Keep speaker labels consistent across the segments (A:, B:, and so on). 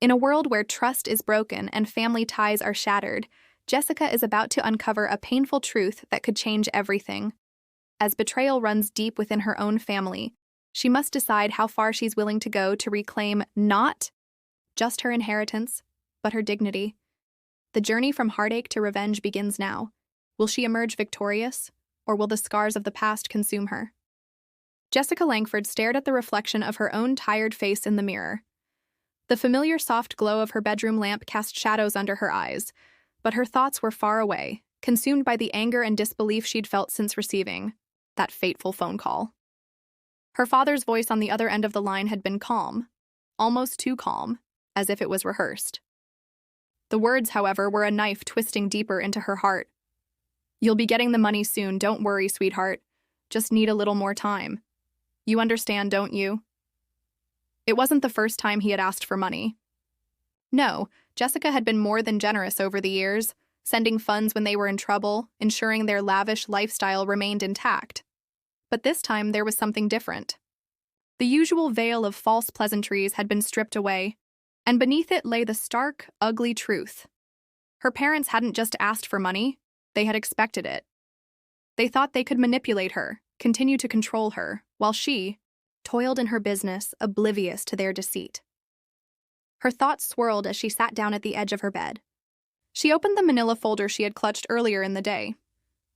A: In a world where trust is broken and family ties are shattered, Jessica is about to uncover a painful truth that could change everything. As betrayal runs deep within her own family, she must decide how far she's willing to go to reclaim not just her inheritance, but her dignity. The journey from heartache to revenge begins now. Will she emerge victorious, or will the scars of the past consume her? Jessica Langford stared at the reflection of her own tired face in the mirror. The familiar soft glow of her bedroom lamp cast shadows under her eyes, but her thoughts were far away, consumed by the anger and disbelief she'd felt since receiving that fateful phone call. Her father's voice on the other end of the line had been calm, almost too calm, as if it was rehearsed. The words, however, were a knife twisting deeper into her heart. "You'll be getting the money soon, don't worry, sweetheart. Just need a little more time. You understand, don't you?" It wasn't the first time he had asked for money. No, Jessica had been more than generous over the years, sending funds when they were in trouble, ensuring their lavish lifestyle remained intact. But this time there was something different. The usual veil of false pleasantries had been stripped away, and beneath it lay the stark, ugly truth. Her parents hadn't just asked for money, they had expected it. They thought they could manipulate her, continue to control her, while she toiled in her business, oblivious to their deceit. Her thoughts swirled as she sat down at the edge of her bed. She opened the manila folder she had clutched earlier in the day.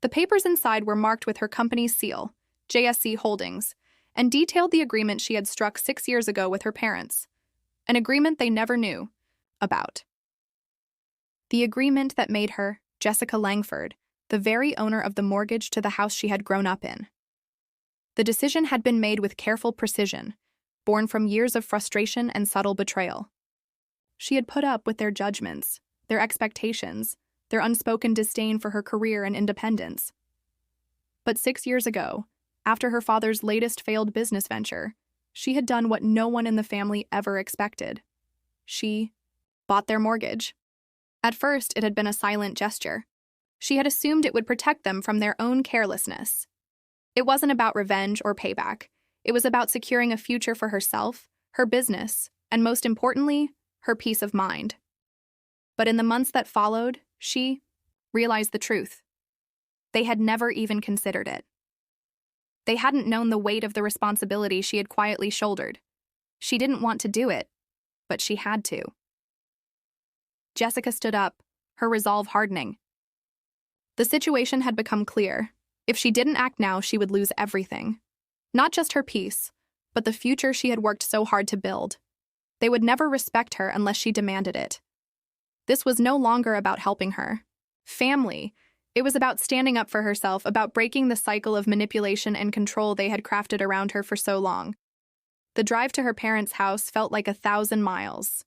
A: The papers inside were marked with her company's seal, JSC Holdings, and detailed the agreement she had struck 6 years ago with her parents. An agreement they never knew about. The agreement that made her, Jessica Langford, the very owner of the mortgage to the house she had grown up in. The decision had been made with careful precision, born from years of frustration and subtle betrayal. She had put up with their judgments, their expectations, their unspoken disdain for her career and independence. But 6 years ago, after her father's latest failed business venture, she had done what no one in the family ever expected. She bought their mortgage. At first, it had been a silent gesture. She had assumed it would protect them from their own carelessness. It wasn't about revenge or payback. It was about securing a future for herself, her business, and most importantly, her peace of mind. But in the months that followed, she realized the truth. They had never even considered it. They hadn't known the weight of the responsibility she had quietly shouldered. She didn't want to do it, but she had to. Jessica stood up, her resolve hardening. The situation had become clear. If she didn't act now, she would lose everything. Not just her peace, but the future she had worked so hard to build. They would never respect her unless she demanded it. This was no longer about helping her. Family. It was about standing up for herself, about breaking the cycle of manipulation and control they had crafted around her for so long. The drive to her parents' house felt like 1,000 miles.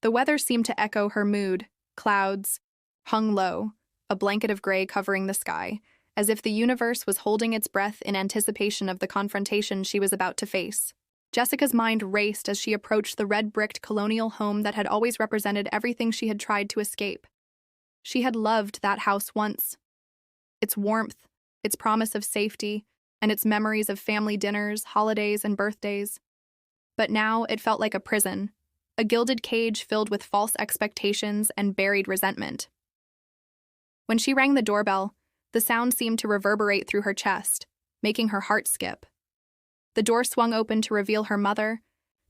A: The weather seemed to echo her mood. Clouds hung low, a blanket of gray covering the sky, as if the universe was holding its breath in anticipation of the confrontation she was about to face. Jessica's mind raced as she approached the red-bricked colonial home that had always represented everything she had tried to escape. She had loved that house once. Its warmth, its promise of safety, and its memories of family dinners, holidays, and birthdays. But now it felt like a prison, a gilded cage filled with false expectations and buried resentment. When she rang the doorbell, the sound seemed to reverberate through her chest, making her heart skip. The door swung open to reveal her mother,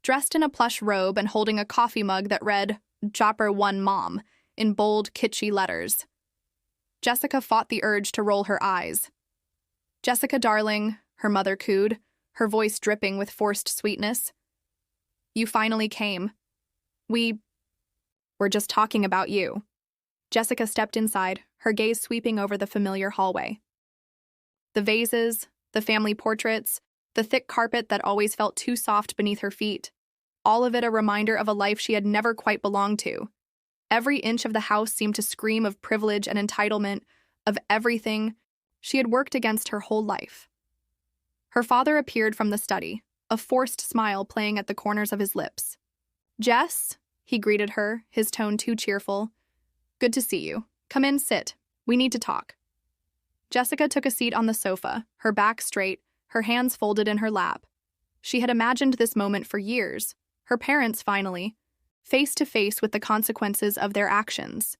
A: dressed in a plush robe and holding a coffee mug that read, "Chopper 1 Mom," in bold, kitschy letters. Jessica fought the urge to roll her eyes. "Jessica, darling," her mother cooed, her voice dripping with forced sweetness. "You finally came. We were just talking about you." Jessica stepped inside, her gaze sweeping over the familiar hallway. The vases, the family portraits, the thick carpet that always felt too soft beneath her feet, all of it a reminder of a life she had never quite belonged to. Every inch of the house seemed to scream of privilege and entitlement, of everything she had worked against her whole life. Her father appeared from the study, a forced smile playing at the corners of his lips. "Jess," he greeted her, his tone too cheerful. "Good to see you. Come in, sit. We need to talk." Jessica took a seat on the sofa, her back straight, her hands folded in her lap. She had imagined this moment for years. Her parents, finally. face to face with the consequences of their actions.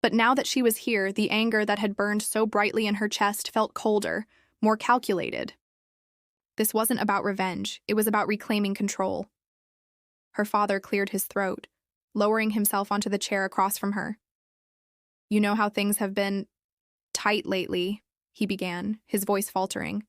A: But now that she was here, the anger that had burned so brightly in her chest felt colder, more calculated. This wasn't about revenge, it was about reclaiming control. Her father cleared his throat, lowering himself onto the chair across from her. "You know how things have been tight lately," he began, his voice faltering.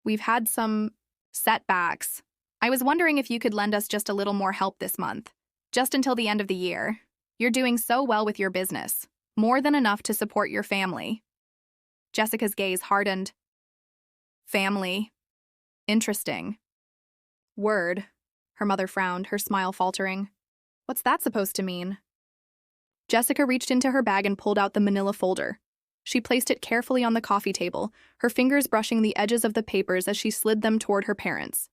A: "We've had some setbacks. I was wondering if you could lend us just a little more help this month, just until the end of the year. You're doing so well with your business, more than enough to support your family." Jessica's gaze hardened. Family. Interesting. Word. Her mother frowned, her smile faltering. What's that supposed to mean? Jessica reached into her bag and pulled out the manila folder. She placed it carefully on the coffee table, her fingers brushing the edges of the papers as she slid them toward her parents.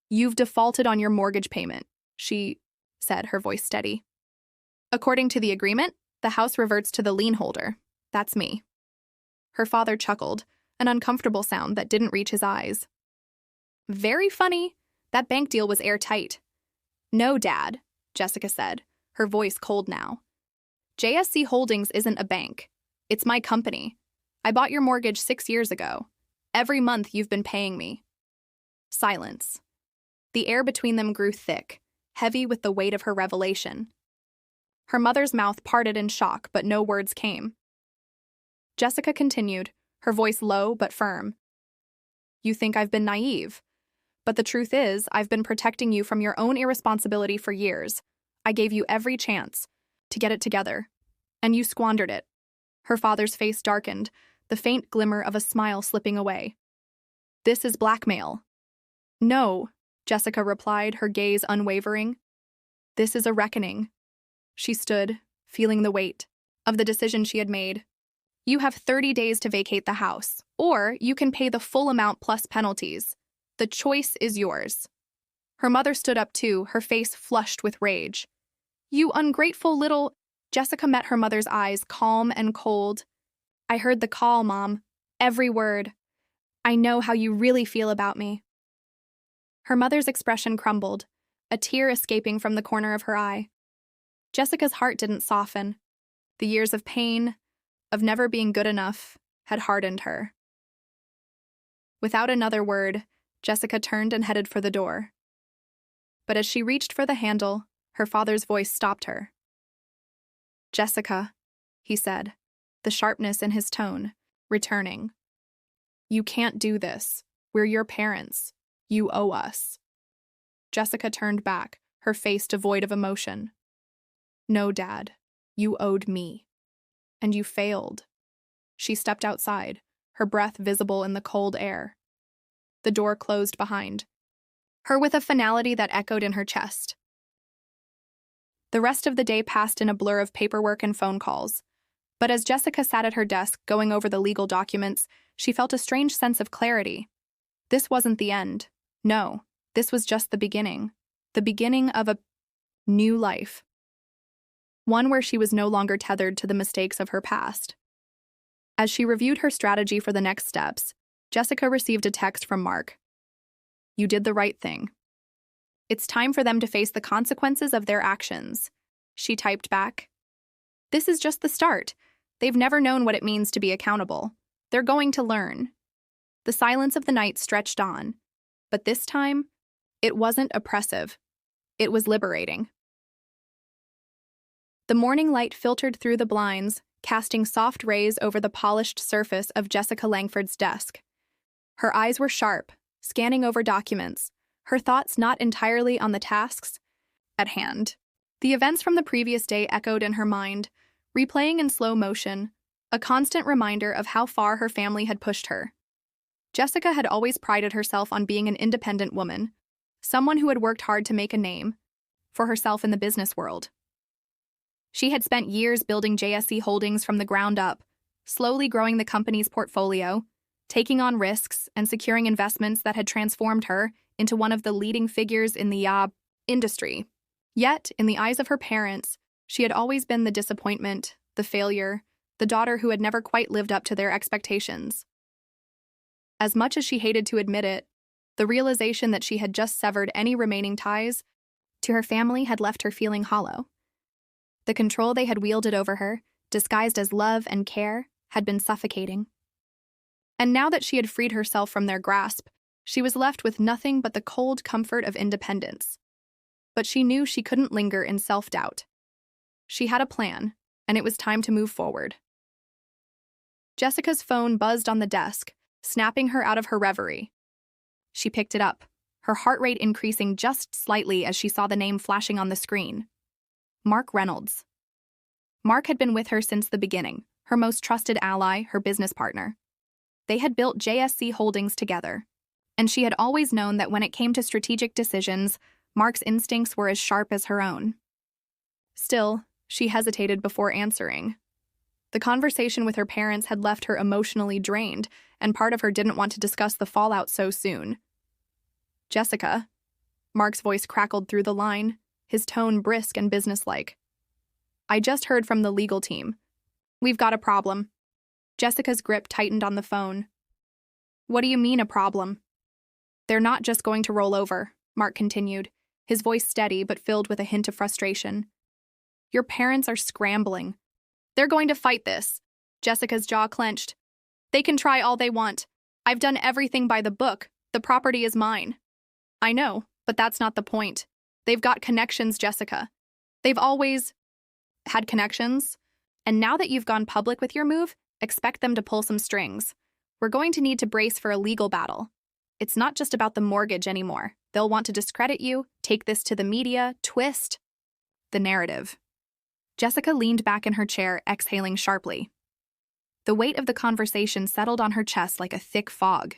A: "You've defaulted on your mortgage payment," she said, her voice steady. "According to the agreement, the house reverts to the lien holder. That's me." Her father chuckled, an uncomfortable sound that didn't reach his eyes. "Very funny. That bank deal was airtight." "No, Dad," Jessica said, her voice cold now. "JSC Holdings isn't a bank. It's my company. I bought your mortgage 6 years ago. Every month you've been paying me." Silence. The air between them grew thick, heavy with the weight of her revelation. Her mother's mouth parted in shock, but no words came. Jessica continued, her voice low but firm. "You think I've been naive. But the truth is, I've been protecting you from your own irresponsibility for years. I gave you every chance to get it together, and you squandered it." Her father's face darkened, the faint glimmer of a smile slipping away. "This is blackmail." "No," Jessica replied, her gaze unwavering. "This is a reckoning." She stood, feeling the weight of the decision she had made. "You have 30 days to vacate the house, or you can pay the full amount plus penalties. The choice is yours." Her mother stood up too, her face flushed with rage. "You ungrateful little—" Jessica met her mother's eyes, calm and cold. "I heard the call, Mom. Every word. I know how you really feel about me." Her mother's expression crumbled, a tear escaping from the corner of her eye. Jessica's heart didn't soften. The years of pain, of never being good enough, had hardened her. Without another word, Jessica turned and headed for the door. But as she reached for the handle, her father's voice stopped her. "Jessica," he said, the sharpness in his tone returning. "You can't do this. We're your parents. You owe us." Jessica turned back, her face devoid of emotion. "No, Dad. You owed me. And you failed." She stepped outside, her breath visible in the cold air. The door closed behind her with a finality that echoed in her chest. The rest of the day passed in a blur of paperwork and phone calls. But as Jessica sat at her desk going over the legal documents, she felt a strange sense of clarity. This wasn't the end. No, this was just the beginning of a new life. One where she was no longer tethered to the mistakes of her past. As she reviewed her strategy for the next steps, Jessica received a text from Mark. "You did the right thing. It's time for them to face the consequences of their actions," she typed back. "This is just the start. They've never known what it means to be accountable. They're going to learn." The silence of the night stretched on, but this time, it wasn't oppressive. It was liberating. The morning light filtered through the blinds, casting soft rays over the polished surface of Jessica Langford's desk. Her eyes were sharp, scanning over documents, her thoughts not entirely on the tasks at hand. The events from the previous day echoed in her mind, replaying in slow motion, a constant reminder of how far her family had pushed her. Jessica had always prided herself on being an independent woman, someone who had worked hard to make a name for herself in the business world. She had spent years building JSC Holdings from the ground up, slowly growing the company's portfolio, taking on risks and securing investments that had transformed her into one of the leading figures in the industry. Yet, in the eyes of her parents, she had always been the disappointment, the failure, the daughter who had never quite lived up to their expectations. As much as she hated to admit it, the realization that she had just severed any remaining ties to her family had left her feeling hollow. The control they had wielded over her, disguised as love and care, had been suffocating. And now that she had freed herself from their grasp, she was left with nothing but the cold comfort of independence. But she knew she couldn't linger in self-doubt. She had a plan, and it was time to move forward. Jessica's phone buzzed on the desk, snapping her out of her reverie. She picked it up, her heart rate increasing just slightly as she saw the name flashing on the screen. Mark Reynolds. Mark had been with her since the beginning, her most trusted ally, her business partner. They had built JSC Holdings together, and she had always known that when it came to strategic decisions, Mark's instincts were as sharp as her own. Still, she hesitated before answering. The conversation with her parents had left her emotionally drained, and part of her didn't want to discuss the fallout so soon. Jessica. Mark's voice crackled through the line, his tone brisk and businesslike. I just heard from the legal team. We've got a problem. Jessica's grip tightened on the phone. What do you mean a problem? They're not just going to roll over, Mark continued, his voice steady but filled with a hint of frustration. Your parents are scrambling. They're going to fight this. Jessica's jaw clenched. They can try all they want. I've done everything by the book. The property is mine. I know, but that's not the point. They've got connections, Jessica. They've always had connections. And now that you've gone public with your move, expect them to pull some strings. We're going to need to brace for a legal battle. It's not just about the mortgage anymore. They'll want to discredit you, take this to the media, twist the narrative. Jessica leaned back in her chair, exhaling sharply. The weight of the conversation settled on her chest like a thick fog.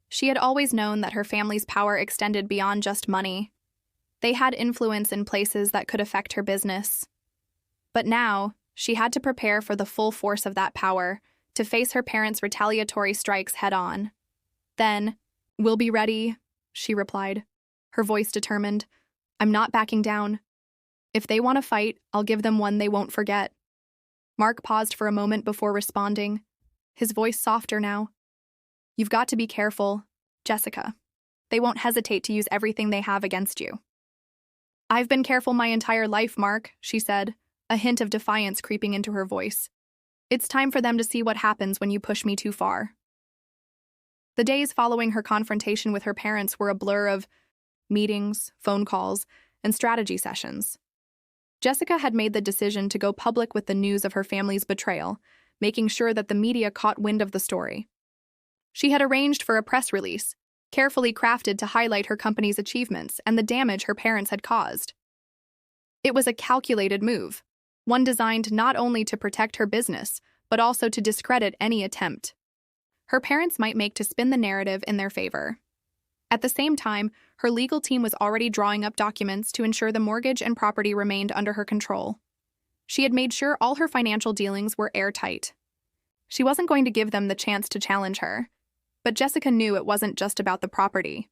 A: She had always known that her family's power extended beyond just money. They had influence in places that could affect her business. But now, she had to prepare for the full force of that power, to face her parents' retaliatory strikes head-on. Then, we'll be ready, she replied, her voice determined. I'm not backing down. If they want to fight, I'll give them one they won't forget. Mark paused for a moment before responding, his voice softer now. You've got to be careful, Jessica. They won't hesitate to use everything they have against you. I've been careful my entire life, Mark, she said, a hint of defiance creeping into her voice. It's time for them to see what happens when you push me too far. The days following her confrontation with her parents were a blur of meetings, phone calls, and strategy sessions. Jessica had made the decision to go public with the news of her family's betrayal, making sure that the media caught wind of the story. She had arranged for a press release, carefully crafted to highlight her company's achievements and the damage her parents had caused. It was a calculated move, one designed not only to protect her business, but also to discredit any attempt her parents might make to spin the narrative in their favor. At the same time, her legal team was already drawing up documents to ensure the mortgage and property remained under her control. She had made sure all her financial dealings were airtight. She wasn't going to give them the chance to challenge her, but Jessica knew it wasn't just about the property.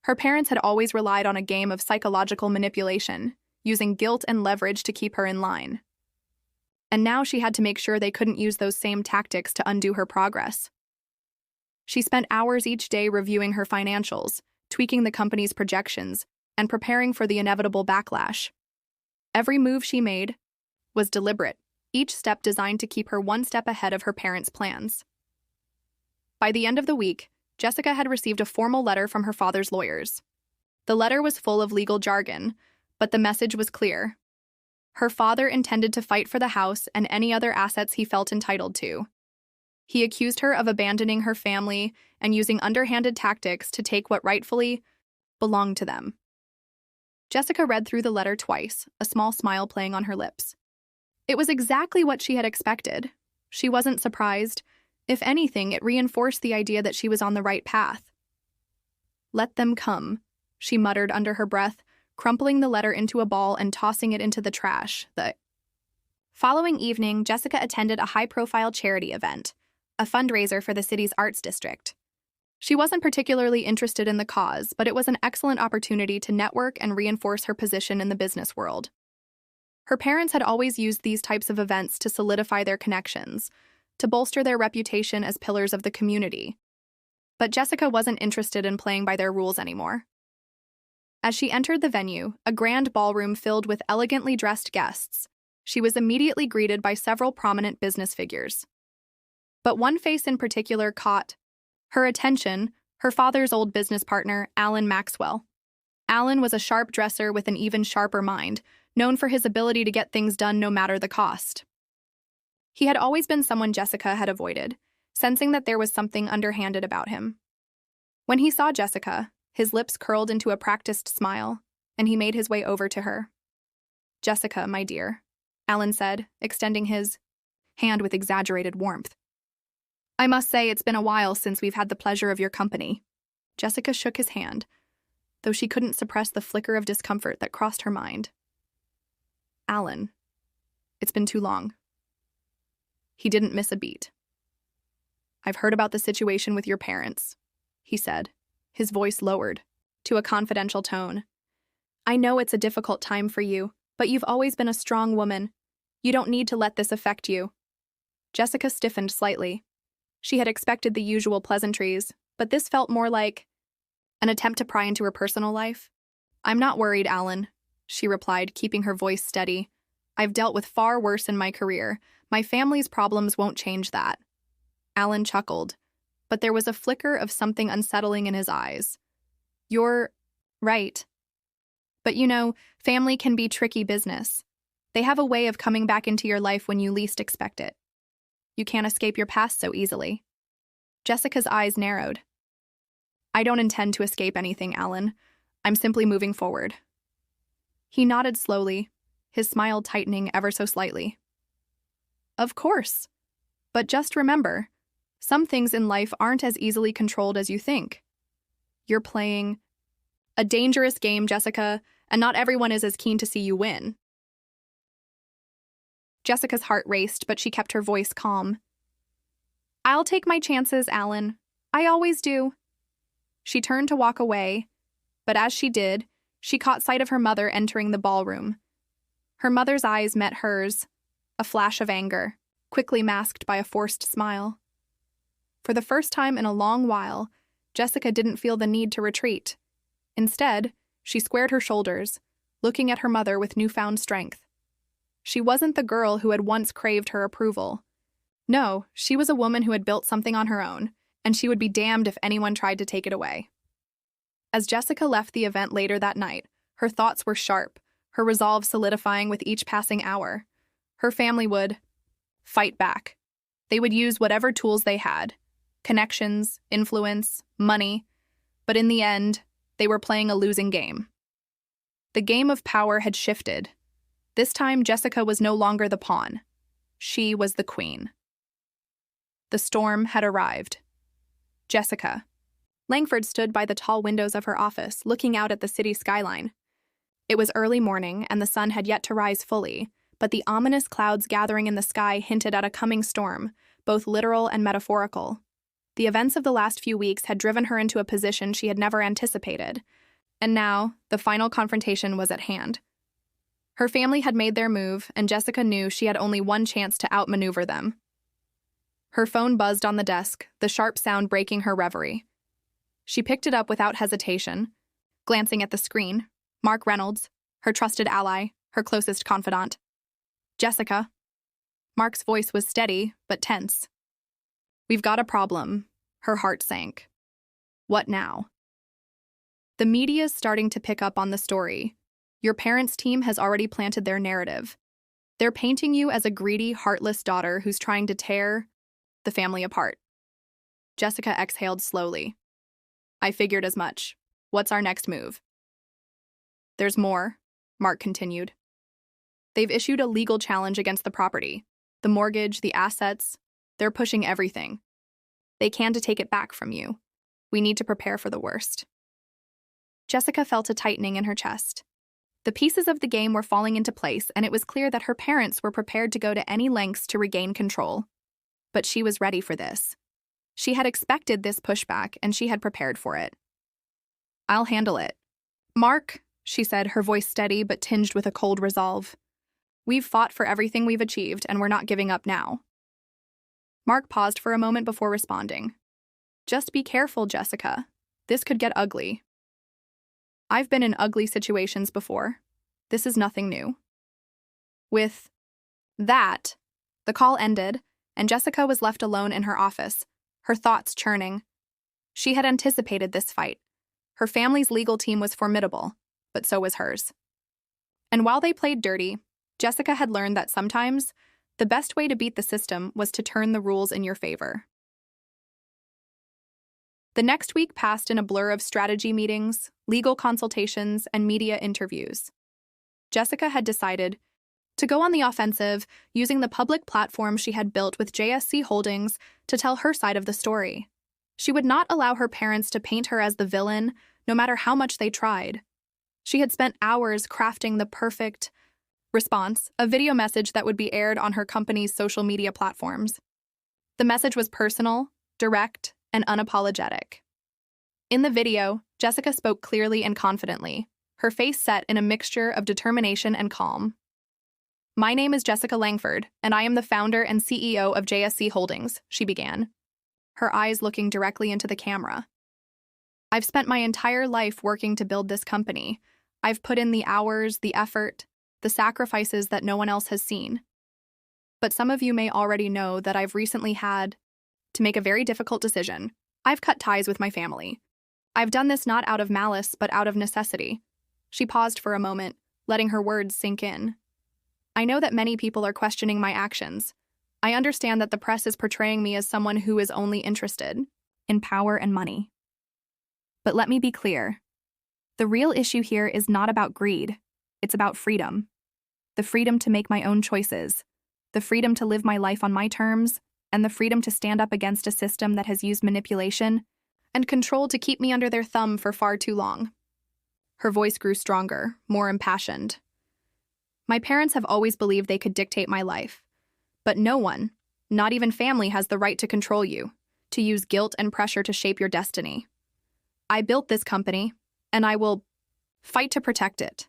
A: Her parents had always relied on a game of psychological manipulation, using guilt and leverage to keep her in line. And now she had to make sure they couldn't use those same tactics to undo her progress. She spent hours each day reviewing her financials, tweaking the company's projections, and preparing for the inevitable backlash. Every move she made was deliberate, each step designed to keep her one step ahead of her parents' plans. By the end of the week, Jessica had received a formal letter from her father's lawyers. The letter was full of legal jargon, but the message was clear. Her father intended to fight for the house and any other assets he felt entitled to. He accused her of abandoning her family and using underhanded tactics to take what rightfully belonged to them. Jessica read through the letter twice, a small smile playing on her lips. It was exactly what she had expected. She wasn't surprised. If anything, it reinforced the idea that she was on the right path. Let them come, she muttered under her breath, crumpling the letter into a ball and tossing it into the trash. The following evening, Jessica attended a high-profile charity event, a fundraiser for the city's arts district. She wasn't particularly interested in the cause, but it was an excellent opportunity to network and reinforce her position in the business world. Her parents had always used these types of events to solidify their connections, to bolster their reputation as pillars of the community. But Jessica wasn't interested in playing by their rules anymore. As she entered the venue, a grand ballroom filled with elegantly dressed guests, she was immediately greeted by several prominent business figures. But one face in particular caught her attention: her father's old business partner, Alan Maxwell. Alan was a sharp dresser with an even sharper mind, known for his ability to get things done no matter the cost. He had always been someone Jessica had avoided, sensing that there was something underhanded about him. When he saw Jessica, his lips curled into a practiced smile, and he made his way over to her. "Jessica, my dear," Alan said, extending his hand with exaggerated warmth. "I must say it's been a while since we've had the pleasure of your company." Jessica shook his hand, though she couldn't suppress the flicker of discomfort that crossed her mind. "Alan, it's been too long." He didn't miss a beat. "I've heard about the situation with your parents," he said, his voice lowered to a confidential tone. "I know it's a difficult time for you, but you've always been a strong woman. You don't need to let this affect you." Jessica stiffened slightly. She had expected the usual pleasantries, but this felt more like an attempt to pry into her personal life. "I'm not worried, Alan," she replied, keeping her voice steady. "I've dealt with far worse in my career. My family's problems won't change that." Alan chuckled, but there was a flicker of something unsettling in his eyes. "You're right. But you know, family can be tricky business. They have a way of coming back into your life when you least expect it. You can't escape your past so easily." Jessica's eyes narrowed. "I don't intend to escape anything, Alan. I'm simply moving forward." He nodded slowly, his smile tightening ever so slightly. "Of course. But just remember, some things in life aren't as easily controlled as you think. You're playing a dangerous game, Jessica, and not everyone is as keen to see you win." Jessica's heart raced, but she kept her voice calm. "I'll take my chances, Alan. I always do." She turned to walk away, but as she did, she caught sight of her mother entering the ballroom. Her mother's eyes met hers, a flash of anger, quickly masked by a forced smile. For the first time in a long while, Jessica didn't feel the need to retreat. Instead, she squared her shoulders, looking at her mother with newfound strength. She wasn't the girl who had once craved her approval. No, she was a woman who had built something on her own, and she would be damned if anyone tried to take it away. As Jessica left the event later that night, her thoughts were sharp, her resolve solidifying with each passing hour. Her family would fight back. They would use whatever tools they had: connections, influence, money. But in the end, they were playing a losing game. The game of power had shifted. This time, Jessica was no longer the pawn. She was the queen. The storm had arrived. Jessica. Langford stood by the tall windows of her office, looking out at the city skyline. It was early morning, and the sun had yet to rise fully, but the ominous clouds gathering in the sky hinted at a coming storm, both literal and metaphorical. The events of the last few weeks had driven her into a position she had never anticipated, and now the final confrontation was at hand. Her family had made their move, and Jessica knew she had only one chance to outmaneuver them. Her phone buzzed on the desk, the sharp sound breaking her reverie. She picked it up without hesitation, glancing at the screen. Mark Reynolds, her trusted ally, her closest confidant. "Jessica." Mark's voice was steady, but tense. "We've got a problem." Her heart sank. "What now?" "The media's starting to pick up on the story. Your parents' team has already planted their narrative. They're painting you as a greedy, heartless daughter who's trying to tear the family apart." Jessica exhaled slowly. "I figured as much. What's our next move?" "There's more," Mark continued. "They've issued a legal challenge against the property. The mortgage, the assets. They're pushing everything. They can to take it back from you. We need to prepare for the worst." Jessica felt a tightening in her chest. The pieces of the game were falling into place, and it was clear that her parents were prepared to go to any lengths to regain control. But she was ready for this. She had expected this pushback, and she had prepared for it. "I'll handle it." "Mark," she said, her voice steady but tinged with a cold resolve. "We've fought for everything we've achieved, and we're not giving up now." Mark paused for a moment before responding. "Just be careful, Jessica. This could get ugly." I've been in ugly situations before. This is nothing new. With that, the call ended, and Jessica was left alone in her office, her thoughts churning. She had anticipated this fight. Her family's legal team was formidable, but so was hers. And while they played dirty, Jessica had learned that sometimes the best way to beat the system was to turn the rules in your favor. The next week passed in a blur of strategy meetings, legal consultations, and media interviews. Jessica had decided to go on the offensive, using the public platform she had built with JSC Holdings to tell her side of the story. She would not allow her parents to paint her as the villain, no matter how much they tried. She had spent hours crafting the perfect response, a video message that would be aired on her company's social media platforms. The message was personal, direct, and unapologetic. In the video, Jessica spoke clearly and confidently, her face set in a mixture of determination and calm. "My name is Jessica Langford, and I am the founder and CEO of JSC Holdings," she began, her eyes looking directly into the camera. "I've spent my entire life working to build this company. I've put in the hours, the effort, the sacrifices that no one else has seen. But some of you may already know that I've recently had to make a very difficult decision. I've cut ties with my family. I've done this not out of malice, but out of necessity." She paused for a moment, letting her words sink in. "I know that many people are questioning my actions. I understand that the press is portraying me as someone who is only interested in power and money. But let me be clear. The real issue here is not about greed. It's about freedom. The freedom to make my own choices, the freedom to live my life on my terms, and the freedom to stand up against a system that has used manipulation and control to keep me under their thumb for far too long." Her voice grew stronger, more impassioned. "My parents have always believed they could dictate my life. But no one, not even family, has the right to control you, to use guilt and pressure to shape your destiny. I built this company, and I will fight to protect it.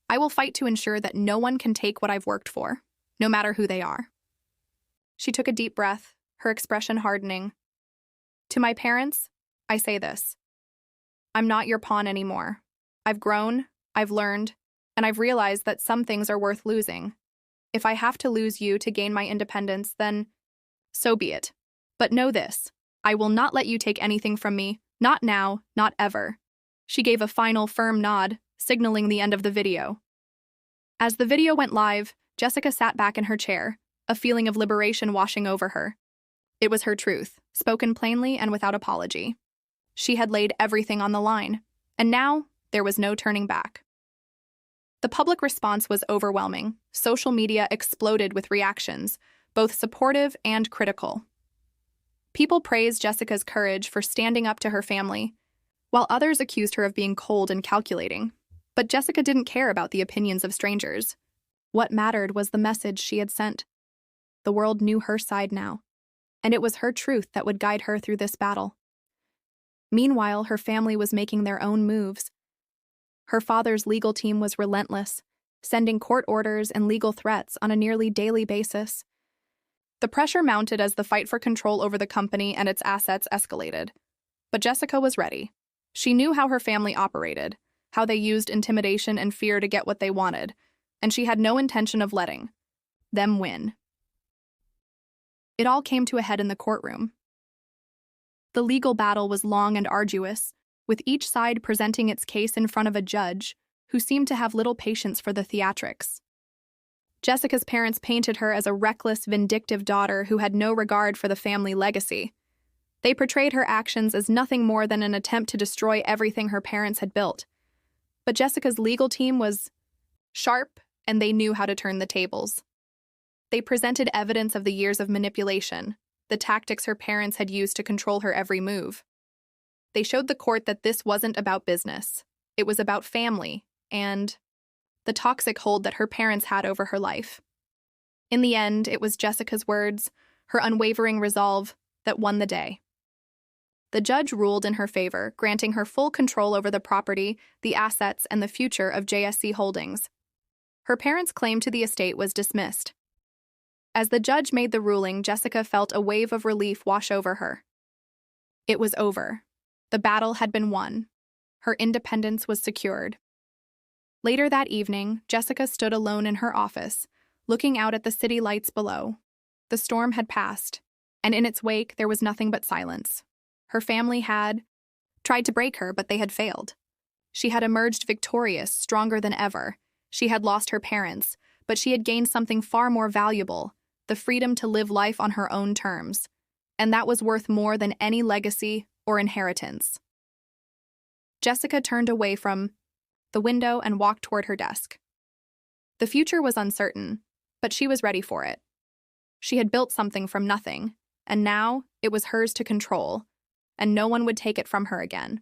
A: I will fight to ensure that no one can take what I've worked for, no matter who they are." She took a deep breath, her expression hardening. "To my parents, I say this. I'm not your pawn anymore. I've grown, I've learned, and I've realized that some things are worth losing. If I have to lose you to gain my independence, then so be it. But know this, I will not let you take anything from me, not now, not ever." She gave a final firm nod, signaling the end of the video. As the video went live, Jessica sat back in her chair, a feeling of liberation washing over her. It was her truth, spoken plainly and without apology. She had laid everything on the line, and now there was no turning back. The public response was overwhelming. Social media exploded with reactions, both supportive and critical. People praised Jessica's courage for standing up to her family, while others accused her of being cold and calculating. But Jessica didn't care about the opinions of strangers. What mattered was the message she had sent. The world knew her side now, and it was her truth that would guide her through this battle. Meanwhile, her family was making their own moves. Her father's legal team was relentless, sending court orders and legal threats on a nearly daily basis. The pressure mounted as the fight for control over the company and its assets escalated. But Jessica was ready. She knew how her family operated, how they used intimidation and fear to get what they wanted, and she had no intention of letting them win. It all came to a head in the courtroom. The legal battle was long and arduous, with each side presenting its case in front of a judge who seemed to have little patience for the theatrics. Jessica's parents painted her as a reckless, vindictive daughter who had no regard for the family legacy. They portrayed her actions as nothing more than an attempt to destroy everything her parents had built. But Jessica's legal team was sharp, and they knew how to turn the tables. They presented evidence of the years of manipulation, the tactics her parents had used to control her every move. They showed the court that this wasn't about business. It was about family and the toxic hold that her parents had over her life. In the end, it was Jessica's words, her unwavering resolve, that won the day. The judge ruled in her favor, granting her full control over the property, the assets, and the future of JSC Holdings. Her parents' claim to the estate was dismissed. As the judge made the ruling, Jessica felt a wave of relief wash over her. It was over. The battle had been won. Her independence was secured. Later that evening, Jessica stood alone in her office, looking out at the city lights below. The storm had passed, and in its wake there was nothing but silence. Her family had tried to break her, but they had failed. She had emerged victorious, stronger than ever. She had lost her parents, but she had gained something far more valuable, the freedom to live life on her own terms. And that was worth more than any legacy or inheritance. Jessica turned away from the window and walked toward her desk. The future was uncertain, but she was ready for it. She had built something from nothing, and now it was hers to control, and no one would take it from her again.